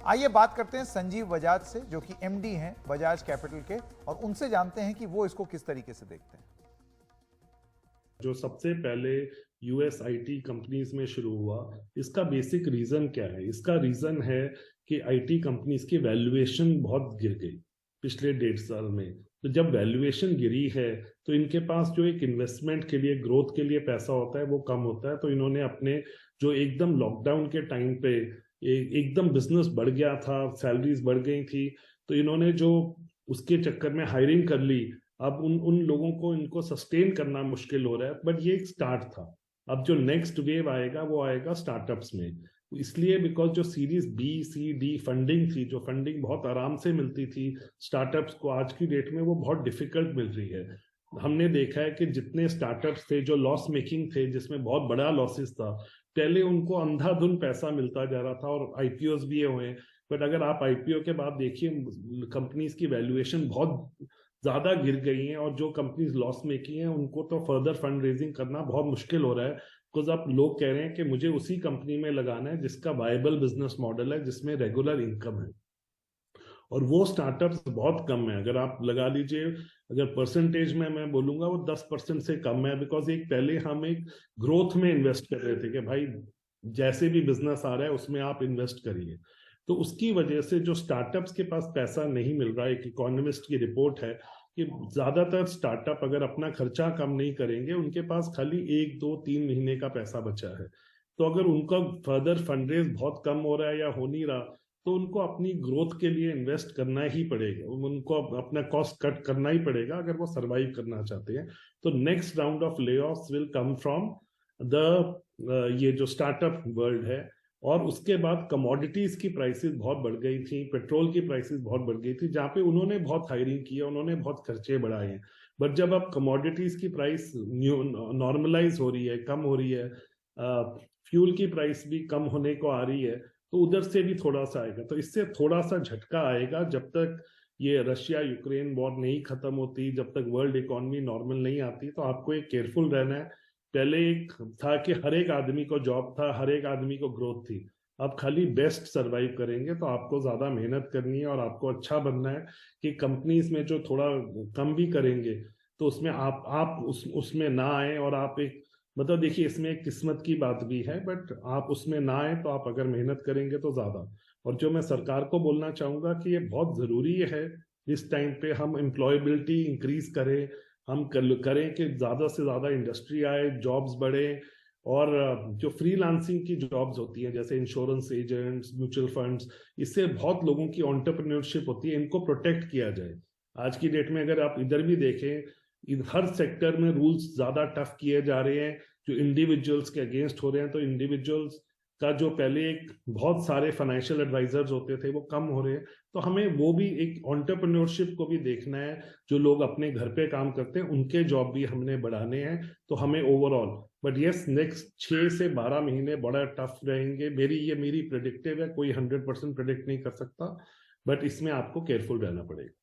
आइए बात करते हैं संजीव बजाज से, जो कि एमडी हैं बजाज कैपिटल के, और उनसे जानते हैं कि वो इसको किस तरीके से देखते हैं। जो सबसे पहले यूएस आईटी कंपनीज में शुरू हुआ, इसका बेसिक रीजन क्या है? इसका रीजन है कि आईटी कंपनीज की वैल्यूएशन बहुत गिर गई पिछले 1.5 साल में। तो जब वैल्यूएशन गिरी है तो इनके पास जो एक इन्वेस्टमेंट के लिए, ग्रोथ के लिए पैसा होता है वो कम होता है। तो इन्होंने अपने जो एकदम लॉकडाउन के टाइम पे एकदम बिजनेस बढ़ गया था, सैलरीज बढ़ गई थी, तो इन्होंने जो उसके चक्कर में हायरिंग कर ली। अब उन उन लोगों को, इनको सस्टेन करना मुश्किल हो रहा है, बट ये एक स्टार्ट था। अब जो नेक्स्ट वेव आएगा वो आएगा स्टार्टअप्स में। इसलिए बिकॉज जो series B C D funding थी, जो फंडिंग बहुत आराम से मिलती थी स्टार्टअप्स को, आज की डेट में वो बहुत डिफिकल्ट मिल रही है। हमने देखा है कि जितने स्टार्टअप्स थे जो लॉस मेकिंग थे, जिसमें बहुत बड़ा लॉसेस था, पहले उनको अंधाधुन पैसा मिलता जा रहा था और आईपीओ भी हुए। बट अगर आप आईपीओ के बाद देखिए, कंपनीज की वैल्यूएशन बहुत ज्यादा गिर गई हैं, और जो कंपनीज लॉस मेकिंग हैं उनको तो फर्दर फंड रेजिंग करना बहुत मुश्किल हो रहा है। बिकॉज अब लोग कह रहे हैं कि मुझे उसी कंपनी में लगाना है जिसका वायबल बिजनेस मॉडल है, जिसमें रेगुलर इनकम है। और वो स्टार्टअप्स बहुत कम है। अगर आप लगा लीजिए, अगर परसेंटेज में मैं बोलूंगा, वो 10% से कम है। बिकॉज एक पहले हम एक ग्रोथ में इन्वेस्ट कर रहे थे कि भाई जैसे भी बिजनेस आ रहा है उसमें आप इन्वेस्ट करिए। तो उसकी वजह से जो स्टार्टअप्स के पास पैसा नहीं मिल रहा है, एक इकोनॉमिस्ट की रिपोर्ट है कि ज्यादातर स्टार्टअप अगर अपना खर्चा कम नहीं करेंगे, उनके पास खाली 1 2 3 महीने का पैसा बचा है। तो अगर उनका फर्दर फंडरेज बहुत कम हो रहा है या हो नहीं रहा, तो उनको अपनी ग्रोथ के लिए इन्वेस्ट करना ही पड़ेगा, उनको अपना कॉस्ट कट करना ही पड़ेगा अगर वो सरवाइव करना चाहते हैं। तो नेक्स्ट राउंड ऑफ ले offs will come from the ये जो स्टार्टअप वर्ल्ड है। और उसके बाद कमोडिटीज की प्राइसेस बहुत बढ़ गई थी, पेट्रोल की प्राइसेस बहुत बढ़ गई थी, जहां पे उन्होंने बहुत हायरिंग की है, उन्होंने बहुत खर्चे बढ़ाए हैं। बट जब अब कमोडिटीज की प्राइस नॉर्मलाइज हो रही है, कम हो रही है, फ्यूल की प्राइस भी कम होने को आ रही है, तो उधर से भी थोड़ा सा आएगा। तो इससे थोड़ा सा झटका आएगा जब तक ये रशिया यूक्रेन वॉर नहीं खत्म होती, जब तक वर्ल्ड इकोनॉमी नॉर्मल नहीं आती। तो आपको एक केयरफुल रहना है। पहले एक था कि हर एक आदमी को जॉब था, हर एक आदमी को ग्रोथ थी। अब खाली बेस्ट सरवाइव करेंगे, तो आपको ज्यादा मेहनत करनी है और आपको अच्छा बनना है कि कंपनीज में जो थोड़ा कम भी करेंगे तो उसमें आप उसमें ना आए, और आप एक मतलब देखिए, इसमें एक किस्मत की बात भी है, बट आप उसमें ना आए तो आप अगर मेहनत करेंगे तो ज्यादा। और जो मैं सरकार को बोलना चाहूंगा कि ये बहुत जरूरी है इस टाइम पे हम एम्प्लॉयबिलिटी इंक्रीज करें, हम करें कि ज्यादा से ज्यादा इंडस्ट्री आए, जॉब्स बढ़े। और जो फ्रीलांसिंग की जॉब्स होती है, जैसे इंश्योरेंस एजेंट्स, म्यूचुअल फंड्स, इससे बहुत लोगों की एंटरप्रेन्योरशिप होती है, इनको प्रोटेक्ट किया जाए। आज की डेट में अगर आप इधर भी देखें, हर सेक्टर में रूल्स ज्यादा टफ किए जा रहे हैं, जो इंडिविजुअल्स के अगेंस्ट हो रहे हैं। तो इंडिविजुअल्स का जो पहले एक बहुत सारे फाइनेंशियल एडवाइजर्स होते थे वो कम हो रहे हैं। तो हमें वो भी एक एंटरप्रेन्योरशिप को भी देखना है। जो लोग अपने घर पे काम करते हैं उनके जॉब भी हमने बढ़ाने हैं। तो हमें ओवरऑल, बट यस, नेक्स्ट 6 से 12 महीने बड़ा टफ रहेंगे। मेरी प्रेडिक्टिव है, कोई 100% प्रेडिक्ट नहीं कर सकता, बट इसमें आपको केयरफुल रहना पड़ेगा।